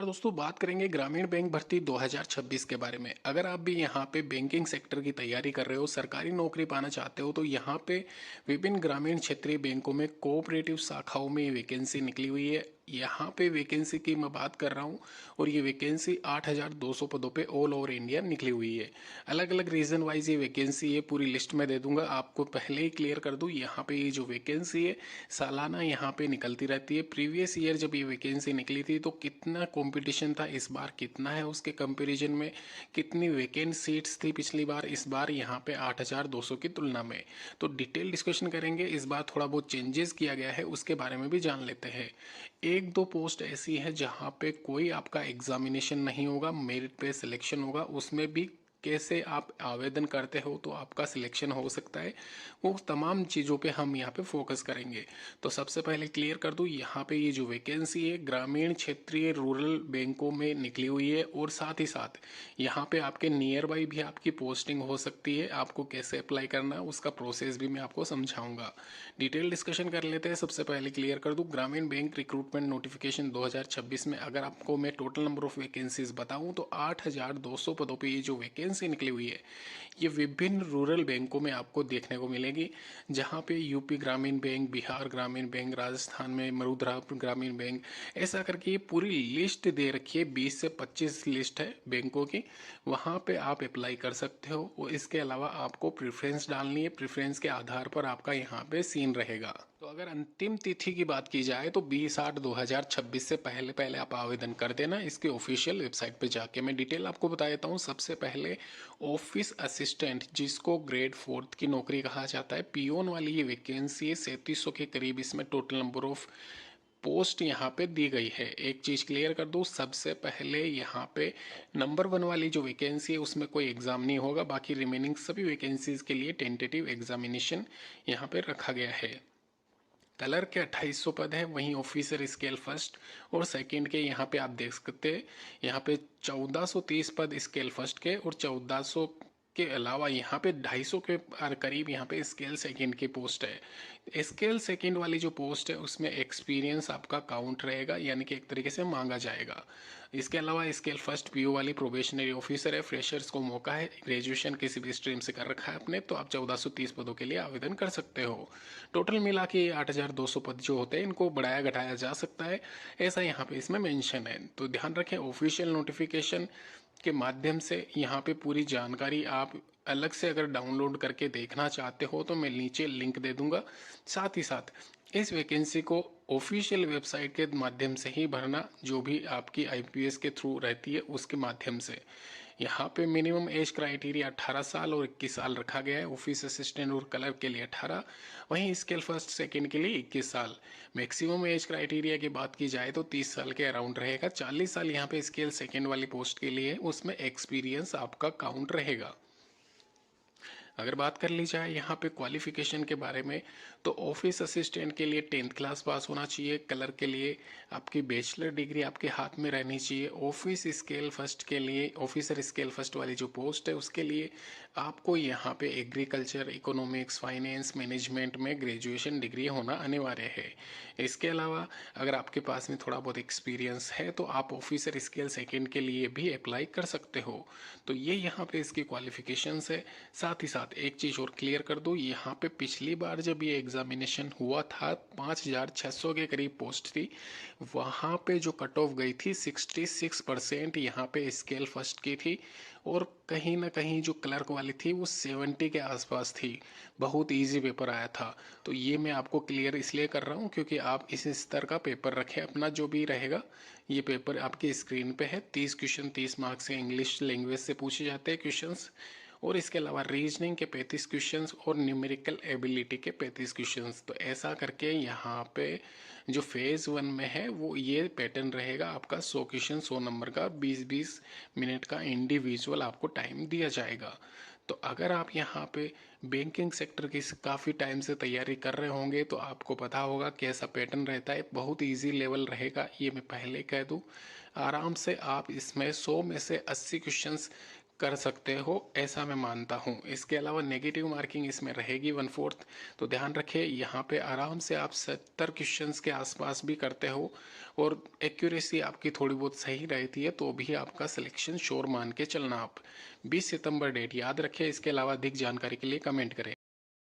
और दोस्तों बात करेंगे ग्रामीण बैंक भर्ती 2026 के बारे में। अगर आप भी यहाँ पे बैंकिंग सेक्टर की तैयारी कर रहे हो, सरकारी नौकरी पाना चाहते हो, तो यहाँ पे विभिन्न ग्रामीण क्षेत्रीय बैंकों में कोऑपरेटिव शाखाओं में ये वैकेंसी निकली हुई है। यहाँ पे वैकेंसी की मैं बात कर रहा हूँ और ये वैकेंसी 8,200 पदों पे ऑल ओवर इंडिया निकली हुई है। अलग अलग रीजन वाइज ये वैकेंसी है, पूरी लिस्ट में दे दूंगा। आपको पहले ही क्लियर कर दूँ, यहाँ पे ये जो वैकेंसी है सालाना यहाँ पे निकलती रहती है। प्रीवियस ईयर जब ये वैकेंसी निकली थी तो कितना कंपटीशन था, इस बार कितना है उसके कंपैरिजन में, कितनी वैकेंट सीट्स थी पिछली बार, इस बार यहाँ पे 8,200 की तुलना में। तो डिटेल डिस्कशन करेंगे। इस बार थोड़ा बहुत चेंजेस किया गया है, उसके बारे में भी जान लेते हैं। एक दो पोस्ट ऐसी है जहाँ पे कोई आपका एग्जामिनेशन नहीं होगा, मेरिट पे सिलेक्शन होगा। उसमें भी कैसे आप आवेदन करते हो तो आपका सिलेक्शन हो सकता है, वो तमाम चीज़ों पे हम यहाँ पे फोकस करेंगे। तो सबसे पहले क्लियर कर दूँ, यहाँ पे ये जो वैकेंसी है ग्रामीण क्षेत्रीय रूरल बैंकों में निकली हुई है और साथ ही साथ यहाँ पे आपके नियर बाई भी आपकी पोस्टिंग हो सकती है। आपको कैसे अप्लाई करना है उसका प्रोसेस भी मैं आपको समझाऊंगा। डिटेल डिस्कशन कर लेते हैं। सबसे पहले क्लियर कर दूँ, ग्रामीण बैंक रिक्रूटमेंट नोटिफिकेशन 2026 में अगर आपको मैं टोटल नंबर ऑफ वैकेंसीज बताऊँ तो 8,200 पदों पर ये जो वैकेंसी निकली हुई है ये विभिन्न रूरल बैंकों में आपको देखने को मिलेगी। जहाँ पे यूपी ग्रामीण बैंक, बिहार ग्रामीण बैंक, राजस्थान में मरुधरा ग्रामीण बैंक, ऐसा करके ये पूरी लिस्ट दे रखी है। 20 से 25 लिस्ट है बैंकों की, वहाँ पे आप अप्लाई कर सकते हो। और इसके अलावा आपको प्रेफरेंस डालनी है, प्रेफरेंस के आधार पर आपका यहाँ पे सीन रहेगा। तो अगर अंतिम तिथि की बात की जाए तो 20/8/2026 से पहले पहले आप आवेदन कर देना। इसके ऑफिशियल वेबसाइट पे जाके मैं डिटेल आपको बता देता हूँ। सबसे पहले ऑफिस असिस्टेंट, जिसको ग्रेड 4 की नौकरी कहा जाता है, पियोन वाली ये वैकेंसी है। 3700 के करीब इसमें टोटल नंबर ऑफ पोस्ट यहाँ पे दी गई है। एक चीज़ क्लियर कर दूँ, सबसे पहले यहाँ पे नंबर 1 वाली जो वैकेंसी है उसमें कोई एग्ज़ाम नहीं होगा। बाकी रिमेनिंग सभी वैकेंसीज के लिए टेंटेटिव एग्जामिनेशन यहाँ पे रखा गया है। कलर के 2800 पद है, वहीं ऑफिसर स्केल फर्स्ट और सेकंड के यहाँ पे आप देख सकते हैं। यहाँ पे 1430 पद स्केल फर्स्ट के और 1400 के अलावा यहाँ पे 250 के करीब यहाँ पे स्केल सेकंड की पोस्ट है। स्केल सेकंड वाली जो पोस्ट है उसमें एक्सपीरियंस आपका काउंट रहेगा, यानी कि एक तरीके से मांगा जाएगा। इसके अलावा स्केल फर्स्ट पीओ वाली प्रोबेशनरी ऑफिसर है। फ्रेशर्स को मौका है, ग्रेजुएशन किसी भी स्ट्रीम से कर रखा है आपने तो आप 1430 पदों के लिए आवेदन कर सकते हो। टोटल मिला के 8,200 पद जो होते हैं इनको बढ़ाया घटाया जा सकता है, ऐसा यहाँ पे इसमें मेंशन है। तो ध्यान रखें, ऑफिशियल नोटिफिकेशन के माध्यम से यहाँ पे पूरी जानकारी आप अलग से अगर डाउनलोड करके देखना चाहते हो तो मैं नीचे लिंक दे दूंगा। साथ ही साथ इस वैकेंसी को ऑफिशियल वेबसाइट के माध्यम से ही भरना, जो भी आपकी आईपीएस के थ्रू रहती है उसके माध्यम से। यहाँ पे मिनिमम एज क्राइटेरिया 18 साल और 21 साल रखा गया है। ऑफिस असिस्टेंट और क्लर्क के लिए 18, वहीं स्केल फर्स्ट सेकंड के लिए 21 साल। मैक्सिमम एज क्राइटेरिया की बात की जाए तो 30 साल के अराउंड रहेगा। 40 साल यहाँ पे स्केल सेकंड वाली पोस्ट के लिए, उसमें एक्सपीरियंस आपका काउंट रहेगा। अगर बात कर ली जाए यहाँ पे क्वालिफिकेशन के बारे में तो ऑफिस असिस्टेंट के लिए 10th क्लास पास होना चाहिए। कलर के लिए आपकी बैचलर डिग्री आपके हाथ में रहनी चाहिए। ऑफिस स्केल फर्स्ट के लिए, ऑफिसर स्केल फर्स्ट वाली जो पोस्ट है उसके लिए आपको यहाँ पे एग्रीकल्चर, इकोनॉमिक्स, फाइनेंस, मैनेजमेंट में ग्रेजुएशन डिग्री होना अनिवार्य है। इसके अलावा अगर आपके पास में थोड़ा बहुत एक्सपीरियंस है तो आप ऑफिसर स्केल सेकेंड के लिए भी अप्लाई कर सकते हो। तो ये यहाँ पे इसकी क्वालिफिकेशंस है। साथ ही साथ एक चीज़ और क्लियर कर दूँ, यहाँ पे पिछली बार जब ये एग्जामिनेशन हुआ था 5,600 के करीब पोस्ट थी, वहाँ पे जो कट ऑफ गई थी 66% यहाँ पे स्केल फर्स्ट की थी और कहीं ना कहीं जो क्लर्क वाली थी वो 70 के आसपास थी। बहुत इजी पेपर आया था। तो ये मैं आपको क्लियर इसलिए कर रहा हूँ क्योंकि आप इस स्तर का पेपर रखें अपना जो भी रहेगा। ये पेपर आपकी स्क्रीन पे है। 30 क्वेश्चन 30 मार्क्स से इंग्लिश लैंग्वेज से पूछे जाते हैं क्वेश्चंस, और इसके अलावा रीजनिंग के 35 क्वेश्चंस और न्यूमेरिकल एबिलिटी के 35 क्वेश्चंस। तो ऐसा करके यहाँ पे जो फेज़ 1 में है वो ये पैटर्न रहेगा आपका। 100 क्वेश्चन 100 नंबर का, 20-20 मिनट का इंडिविजुअल आपको टाइम दिया जाएगा। तो अगर आप यहाँ पे बैंकिंग सेक्टर की काफ़ी टाइम से तैयारी कर रहे होंगे तो आपको पता होगा कैसा पैटर्न रहता है। बहुत इजी लेवल रहेगा, ये मैं पहले कह दूँ। आराम से आप इसमें 100 में से 80 क्वेश्चंस कर सकते हो, ऐसा मैं मानता हूँ। इसके अलावा नेगेटिव मार्किंग इसमें रहेगी 1/4। तो ध्यान रखें, यहाँ पे आराम से आप 70 क्वेश्चंस के आसपास भी करते हो और एक्यूरेसी आपकी थोड़ी बहुत सही रहती है तो भी आपका सिलेक्शन श्योर मान के चलना आप। 20 सितंबर डेट याद रखें। इसके अलावा अधिक जानकारी के लिए कमेंट करें।